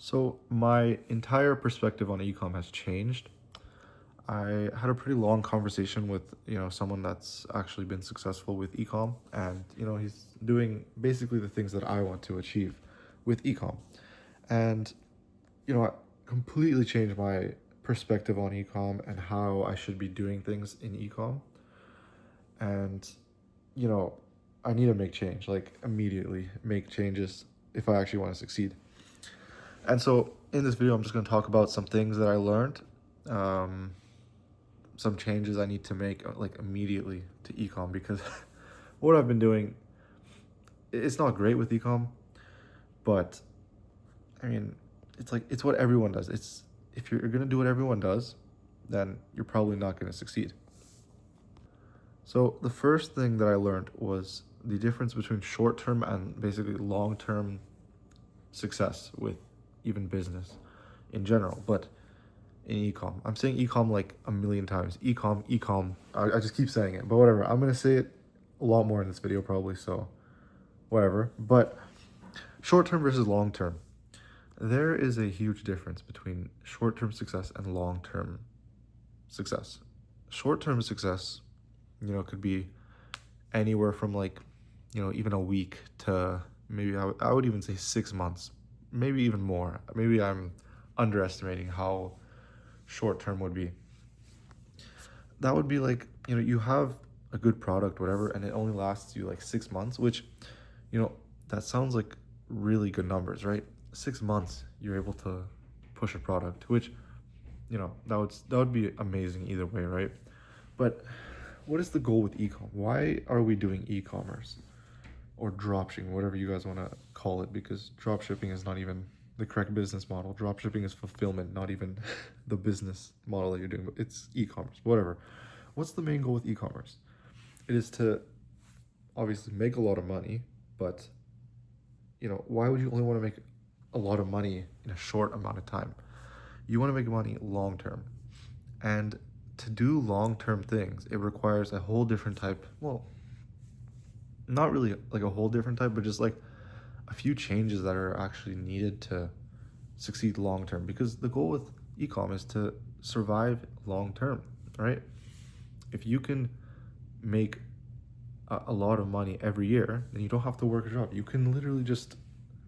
So my entire perspective on ecom has changed. I had a pretty long conversation with, someone that's actually been successful with ecom, and he's doing basically the things that I want to achieve with ecom. And I completely changed my perspective on ecom and how I should be doing things in ecom. And you know, I need to make change, like immediately make changes if I actually want to succeed. And so in this video, I'm just going to talk about some things that I learned, um, some changes I need to make like immediately to ecom because what I've been doing, it's not great with ecom, but I mean, it's what everyone does. It's if you're going to do what everyone does, then you're probably not going to succeed. So the first thing that I learned was the difference between short-term and basically long-term success with even business in general, but in ecom. I'm saying ecom like a million times. Ecom. I just keep saying it, but whatever. I'm gonna say it a lot more in this video probably, so whatever. But short term versus long term. There is a huge difference between short term success and long term success. Short term success, could be anywhere from like, even a week to maybe I would even say 6 months, maybe even more. Maybe I'm underestimating how short term would be. That would be like, you have a good product, whatever, and it only lasts you like 6 months, which, that sounds like really good numbers, right? 6 months, you're able to push a product, which, that would be amazing either way, right? But what is the goal with ecom? Why are we doing e-commerce or dropshipping, whatever you guys want to call it? Because dropshipping is not even the correct business model. Dropshipping is fulfillment, not even the business model that you're doing. But it's e-commerce, whatever. What's the main goal with e-commerce? It is to obviously make a lot of money, but why would you only want to make a lot of money in a short amount of time? You want to make money long term. And to do long term things, it requires a whole different type, well, not really like a whole different type, but just like a few changes that are actually needed to succeed long term, because the goal with ecom is to survive long term, right? If you can make a lot of money every year, then you don't have to work a job. You can literally just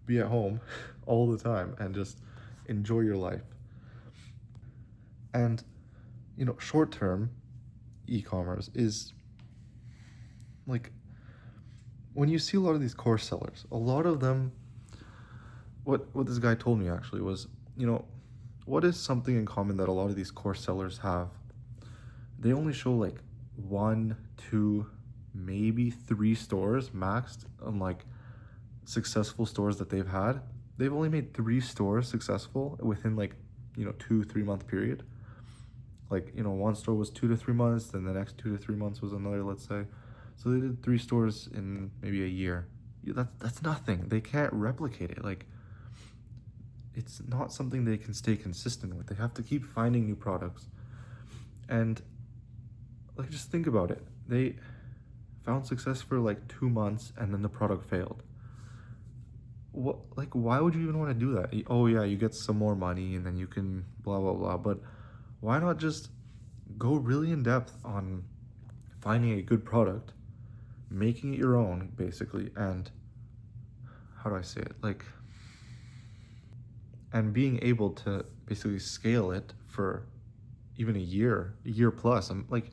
be at home all the time and just enjoy your life. And short term e-commerce is like, when you see a lot of these course sellers, a lot of them, what this guy told me actually was, what is something in common that a lot of these course sellers have? They only show like 1, 2, maybe 3 stores maxed on like successful stores that they've had. They've only made 3 stores successful within like 2-3 month period. Like one store was 2 to 3 months, then the next 2 to 3 months was another, let's say. So they did 3 stores in maybe a year. That's nothing. They can't replicate it. Like, it's not something they can stay consistent with. They have to keep finding new products. And like, just think about it. They found success for like 2 months and then the product failed. What, like, why would you even want to do that? Oh yeah, you get some more money and then you can blah blah blah, but why not just go really in depth on finding a good product, making it your own basically, and how do I say it, like, and being able to basically scale it for even a year plus. I'm like,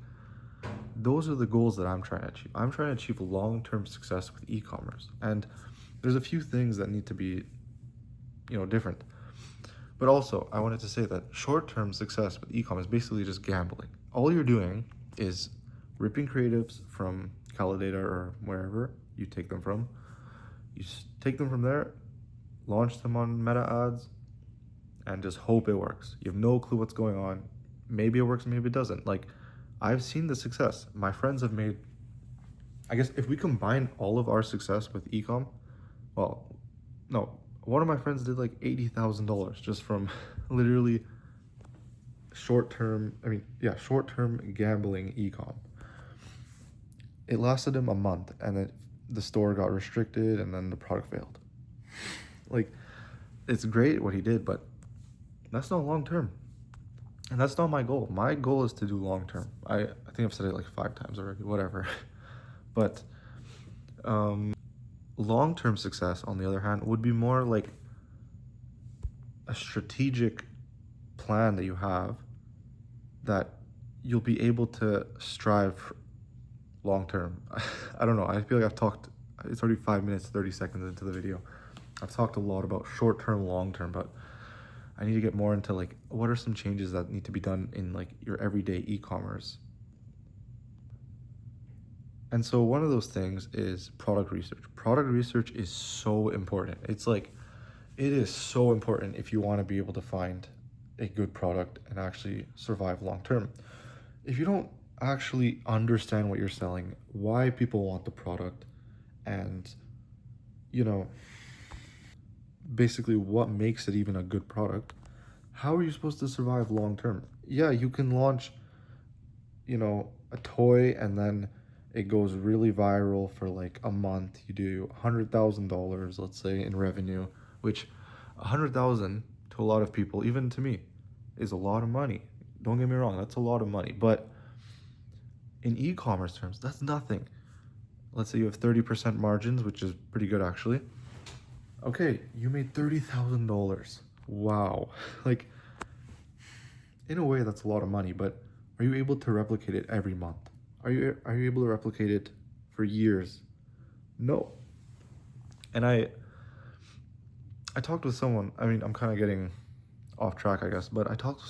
those are the goals that I'm trying to achieve. I'm trying to achieve long-term success with e-commerce, and there's a few things that need to be different. But also, I wanted to say that short-term success with ecom is basically just gambling. All you're doing is ripping creatives from Calidata or wherever you take them from. You take them from there, launch them on meta ads, and just hope it works. You have no clue what's going on. Maybe it works, maybe it doesn't. Like, I've seen the success. My friends have made, I guess if we combine all of our success with ecom, well, no, one of my friends did like $80,000 just from literally short-term gambling ecom. It lasted him a month, and then the store got restricted, and then the product failed. Like, it's great what he did, but that's not long term. And that's not my goal. My goal is to do long term. I think I've said it like 5 times already, whatever. But long term success, on the other hand, would be more like a strategic plan that you have that you'll be able to strive long term. I don't know. I feel like I've talked, it's already 5 minutes, 30 seconds into the video. I've talked a lot about short term, long term, but I need to get more into like what are some changes that need to be done in like your everyday e-commerce. And so one of those things is product research. Product research is so important. It's like it is so important if you want to be able to find a good product and actually survive long term. If you don't actually understand what you're selling, why people want the product, and you know, basically what makes it even a good product, how are you supposed to survive long term? Yeah, you can launch, a toy and then it goes really viral for like a month. You do $100,000, let's say, in revenue, which 100,000 to a lot of people, even to me, is a lot of money. Don't get me wrong, that's a lot of money. But in e-commerce terms, that's nothing. Let's say you have 30% margins, which is pretty good actually. Okay, you made $30,000. Wow. Like, in a way, that's a lot of money, but are you able to replicate it every month? Are you able to replicate it for years? No. And I talked with someone. I mean, I'm kind of getting off track, I guess, but I talked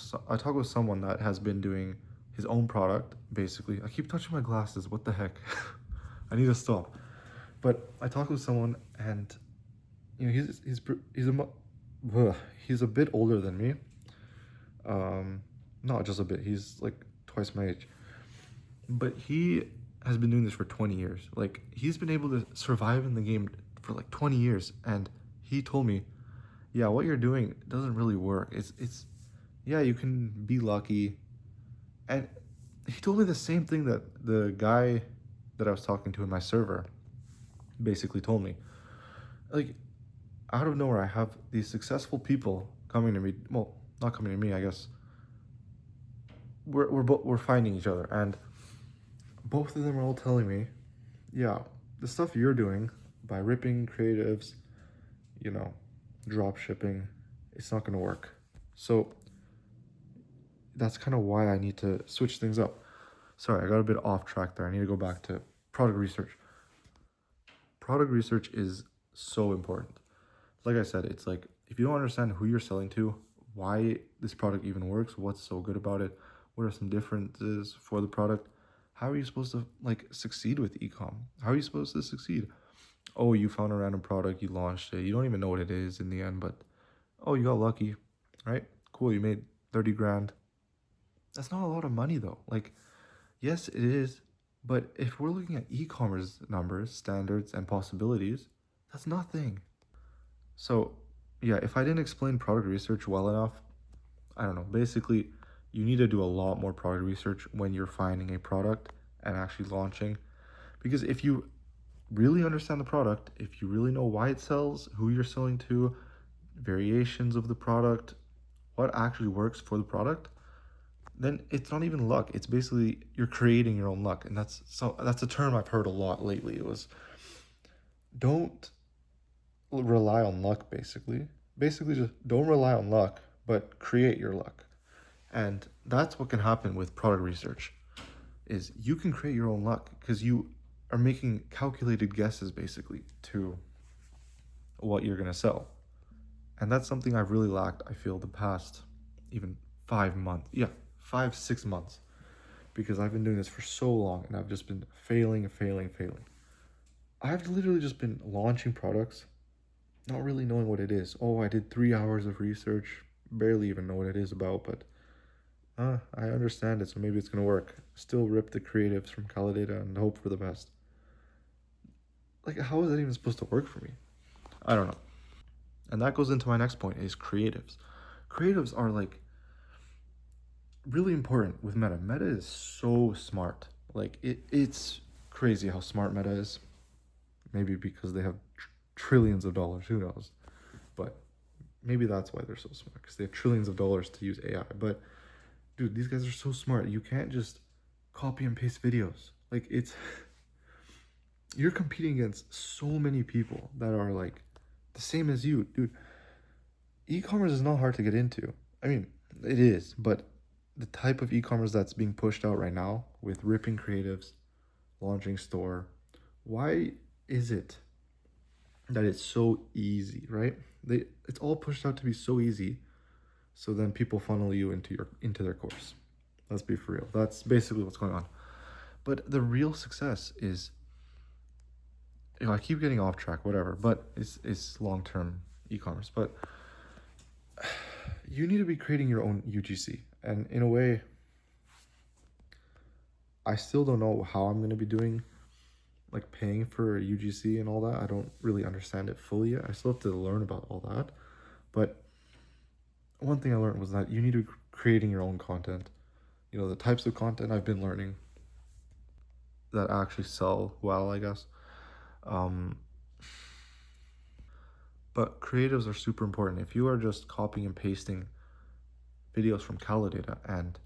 with someone that has been doing his own product basically. I keep touching my glasses. What the heck? I need to stop. But I talked with someone, and he's a bit older than me. Not just a bit. He's like twice my age. But he has been doing this for 20 years. Like, he's been able to survive in the game for like 20 years, and he told me, "Yeah, what you're doing doesn't really work. It's yeah, you can be lucky." And he told me the same thing that the guy that I was talking to in my server basically told me. Like, out of nowhere, I have these successful people coming to me. Well, not coming to me, I guess. We're finding each other, and both of them are all telling me, yeah, the stuff you're doing by ripping creatives, you know, drop shipping, it's not going to work. So that's kind of why I need to switch things up. Sorry, I got a bit off track there. I need to go back to product research. Product research is so important. Like I said, it's like if you don't understand who you're selling to, why this product even works, what's so good about it, what are some differences for the product, how are you supposed to like succeed with ecom? How are you supposed to succeed? Oh, you found a random product, you launched it, you don't even know what it is in the end, but oh, you got lucky, right? Cool, you made 30 grand. That's not a lot of money though. Like, yes, it is, but if we're looking at e-commerce numbers, standards, and possibilities, that's nothing. So, yeah, if I didn't explain product research well enough, I don't know. Basically, you need to do a lot more product research when you're finding a product and actually launching. Because if you really understand the product, if you really know why it sells, who you're selling to, variations of the product, what actually works for the product, then it's not even luck. It's basically you're creating your own luck. And that's a term I've heard a lot lately. It was don't rely on luck, basically. Basically just don't rely on luck, but create your luck. And that's what can happen with product research is you can create your own luck because you are making calculated guesses basically to what you're going to sell. And that's something I've really lacked, I feel, the past even 5 months. Yeah, 5, 6 months. Because I've been doing this for so long and I've just been failing. I've literally just been launching products, not really knowing what it is. Oh, I did 3 hours of research, barely even know what it is about, but I understand it, so maybe it's gonna work. Still rip the creatives from Calidata and hope for the best. Like, how is that even supposed to work for me? I don't know. And that goes into my next point is creatives. Creatives are like really important with Meta. Meta is so smart. Like it's crazy how smart Meta is. Maybe because they have trillions of dollars, who knows? But maybe that's why they're so smart, because they have trillions of dollars to use AI. But dude, these guys are so smart. You can't just copy and paste videos. Like, it's you're competing against so many people that are like the same as you, dude. E-commerce is not hard to get into. I mean, it is, but the type of e-commerce that's being pushed out right now with ripping creatives, launching store, why is it that it's so easy, right? It's all pushed out to be so easy, so then people funnel you into their course. Let's be for real. That's basically what's going on. But the real success is, I keep getting off track, whatever, but it's long-term e-commerce. But you need to be creating your own UGC. And in a way, I still don't know how I'm going to be doing, like paying for UGC and all that. I don't really understand it fully yet. I still have to learn about all that. But one thing I learned was that you need to be creating your own content. The types of content I've been learning that actually sell well, I guess. But creatives are super important. If you are just copying and pasting videos from Calidata and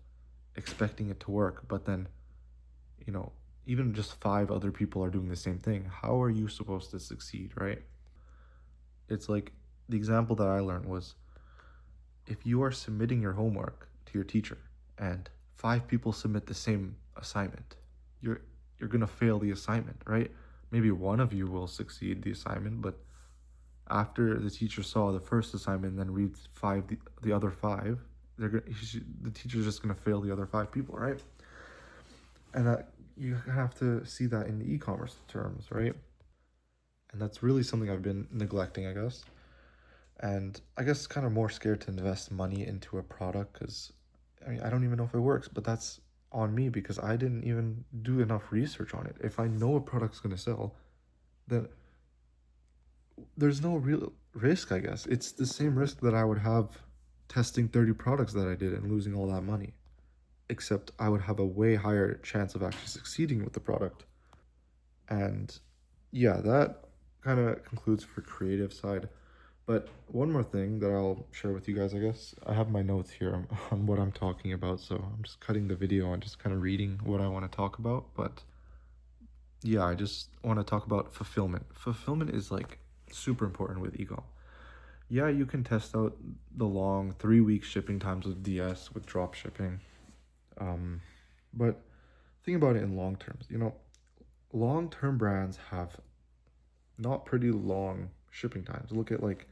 expecting it to work, but then, even just 5 other people are doing the same thing, how are you supposed to succeed, right? It's like the example that I learned was, if you are submitting your homework to your teacher and 5 people submit the same assignment, you're gonna fail the assignment, right? Maybe one of you will succeed the assignment, but after the teacher saw the first assignment and then reads the other 5, the teacher's just gonna fail the other 5 people, right? And that you have to see that in the e-commerce terms, right? And that's really something I've been neglecting, I guess. And I guess kind of more scared to invest money into a product, because I don't even know if it works, but that's on me because I didn't even do enough research on it. If I know a product's going to sell, then there's no real risk, I guess. It's the same risk that I would have testing 30 products that I did and losing all that money, except I would have a way higher chance of actually succeeding with the product. And yeah, that kind of concludes for creative side. But one more thing that I'll share with you guys, I guess. I have my notes here on what I'm talking about, so I'm just cutting the video and just kind of reading what I want to talk about. But yeah, I just want to talk about fulfillment. Fulfillment is like super important with ecom. Yeah, you can test out the long 3-week shipping times with DS, with drop shipping. But think about it in long terms. Long-term brands have not pretty long shipping times. Look at like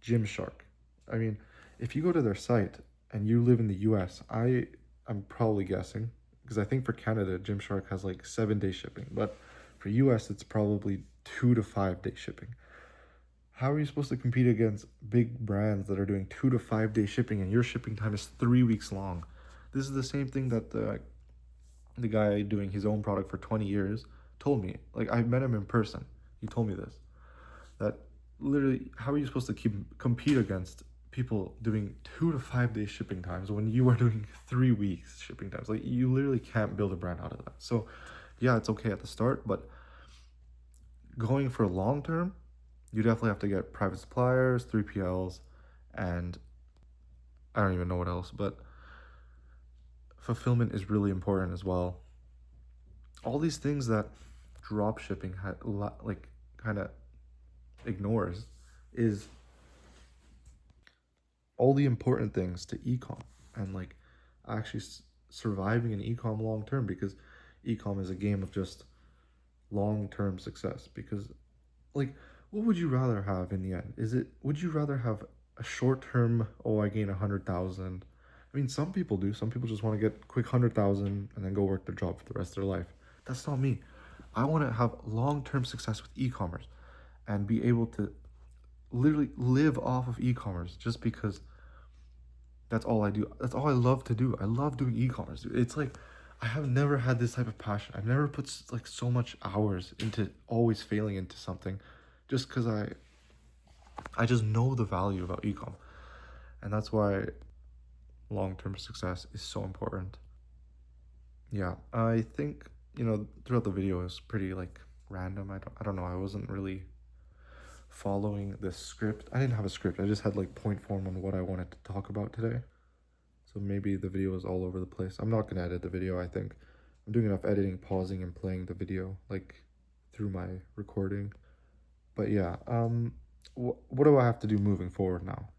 Gymshark. I mean, if you go to their site and you live in the US, I'm probably guessing, because I think for Canada, Gymshark has like 7-day shipping, but for US, it's probably 2 to 5 day shipping. How are you supposed to compete against big brands that are doing 2 to 5 day shipping and your shipping time is 3 weeks long? This is the same thing that the guy doing his own product for 20 years told me. Like, I met him in person. He told me this, that literally, how are you supposed to compete against people doing 2 to 5 day shipping times when you are doing 3 weeks shipping times? Like, you literally can't build a brand out of that. So yeah, it's okay at the start, but going for long term, you definitely have to get private suppliers, 3PLs, and I don't even know what else, but fulfillment is really important as well. All these things that drop shipping like kind of ignores is all the important things to ecom, and like actually surviving in ecom long term, because ecom is a game of just long term success. Because like, what would you rather have in the end? Would you rather have a short term, oh, I gain 100,000? I mean, some people do. Some people just want to get quick 100,000 and then go work their job for the rest of their life. That's not me. I want to have long term success with e-commerce and be able to literally live off of e-commerce, just because that's all I do. That's all I love to do. I love doing e-commerce. It's like, I have never had this type of passion. I've never put like so much hours into always failing into something, just because I just know the value about ecom. And that's why long-term success is so important. Yeah, I think, throughout the video it was pretty like random. I don't know. I wasn't really following this script. I didn't have a script. I just had like point form on what I wanted to talk about today. So maybe the video is all over the place. I'm not gonna edit the video, I think. I'm doing enough editing, pausing, and playing the video, like, through my recording. But yeah, what do I have to do moving forward now?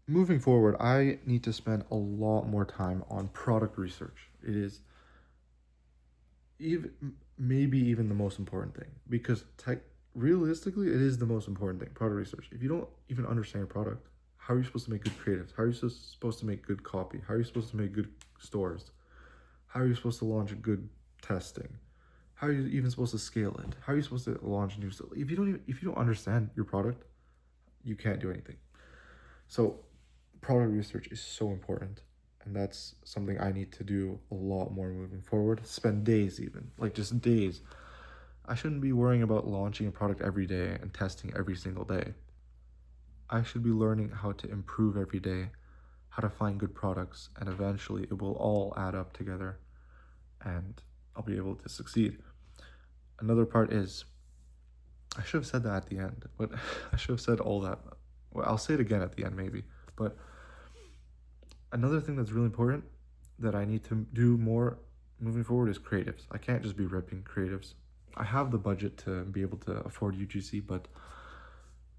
Moving forward, I need to spend a lot more time on product research. It is maybe even the most important thing, because realistically, it is the most important thing, product research. If you don't even understand your product, how are you supposed to make good creatives? How are you supposed to make good copy? How are you supposed to make good stores? How are you supposed to launch good testing? How are you even supposed to scale it? How are you supposed to launch new stuff? If you don't understand your product, you can't do anything. So product research is so important, and that's something I need to do a lot more moving forward. Spend days, even like just days. I shouldn't be worrying about launching a product every day and testing every single day. I should be learning how to improve every day, how to find good products, and eventually it will all add up together and I'll be able to succeed. Another part is, I should have said that at the end, but I should have said all that. Well, I'll say it again at the end maybe, but another thing that's really important that I need to do more moving forward is creatives. I can't just be ripping creatives. I have the budget to be able to afford UGC, but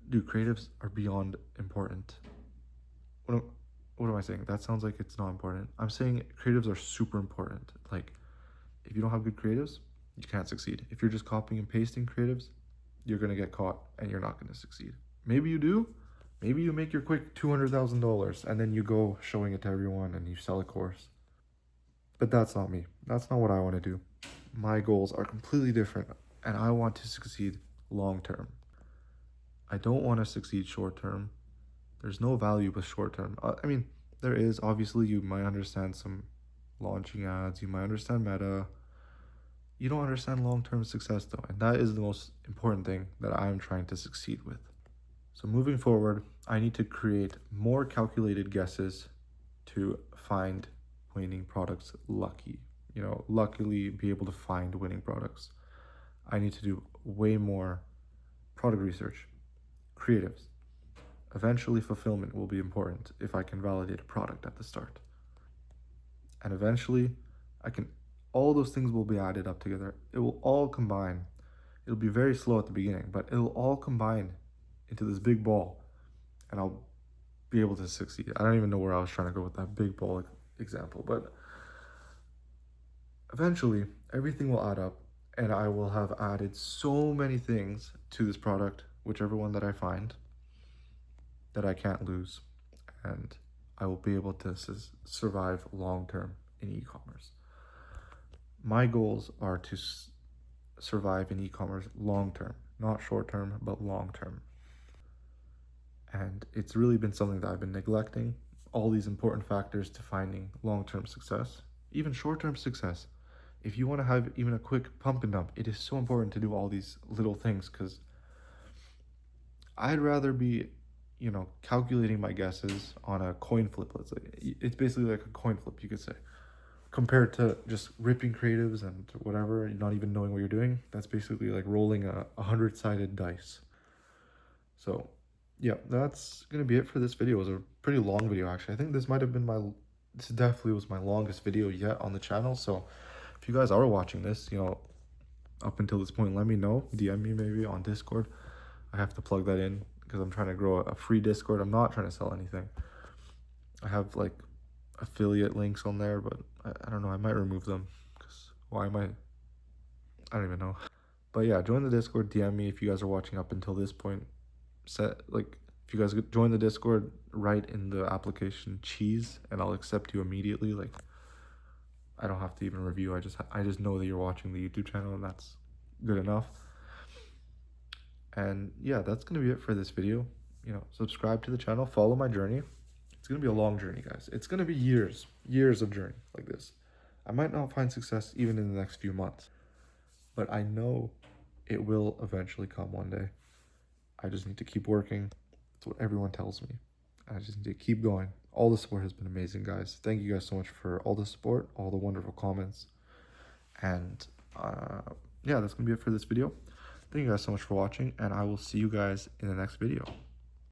dude, creatives are beyond important. What am I saying? That sounds like it's not important. I'm saying creatives are super important. Like, if you don't have good creatives, you can't succeed. If you're just copying and pasting creatives, you're gonna get caught and you're not gonna succeed. Maybe you do. Maybe you make your quick $200,000 and then you go showing it to everyone and you sell a course. But that's not me. That's not what I want to do. My goals are completely different, and I want to succeed long term. I don't want to succeed short term. There's no value with short term. I mean, there is. Obviously, you might understand some launching ads, you might understand meta. You don't understand long term success, though, and that is the most important thing that I'm trying to succeed with. So, moving forward, I need to create more calculated guesses to find winning products luckily be able to find winning products. I need to do way more product research, creatives. Eventually, fulfillment will be important if I can validate a product at the start. And eventually, all those things will be added up together. It will all combine. It'll be very slow at the beginning, but it'll all combine into this big ball, and I'll be able to succeed. I don't even know where I was trying to go with that big ball example, but eventually everything will add up and I will have added so many things to this product, whichever one that I find, that I can't lose, and I will be able to survive long term in e-commerce. My goals are to survive in e-commerce long term, not short term, but long term. And it's really been something that I've been neglecting, all these important factors to finding long-term success, even short-term success. If you want to have even a quick pump and dump, it is so important to do all these little things, because I'd rather be, calculating my guesses on a coin flip. Let's say it's basically like a coin flip, you could say, compared to just ripping creatives and whatever, not even knowing what you're doing. That's basically like rolling a 100-sided dice. So yeah, that's gonna be it for this video. It was a pretty long video, actually. I think this definitely was my longest video yet on the channel. So if you guys are watching this, up until this point, let me know. DM me maybe on Discord. I have to plug that in because I'm trying to grow a free Discord. I'm not trying to sell anything. I have like affiliate links on there, but I don't know. I might remove them because why am I don't even know. But yeah, join the Discord. DM me if you guys are watching up until this point. If you guys join the Discord, write in the application cheese and I'll accept you immediately. Like, I don't have to even review. I just know that you're watching the YouTube channel, and that's good enough. And yeah, that's gonna be it for this video. Subscribe to the channel, follow my journey. It's gonna be a long journey, guys. It's gonna be years of journey like this. I might not find success even in the next few months, but I know it will eventually come one day. I just need to keep working. That's what everyone tells me. I just need to keep going. All the support has been amazing, guys. Thank you guys so much for all the support, all the wonderful comments. And yeah, that's going to be it for this video. Thank you guys so much for watching, and I will see you guys in the next video.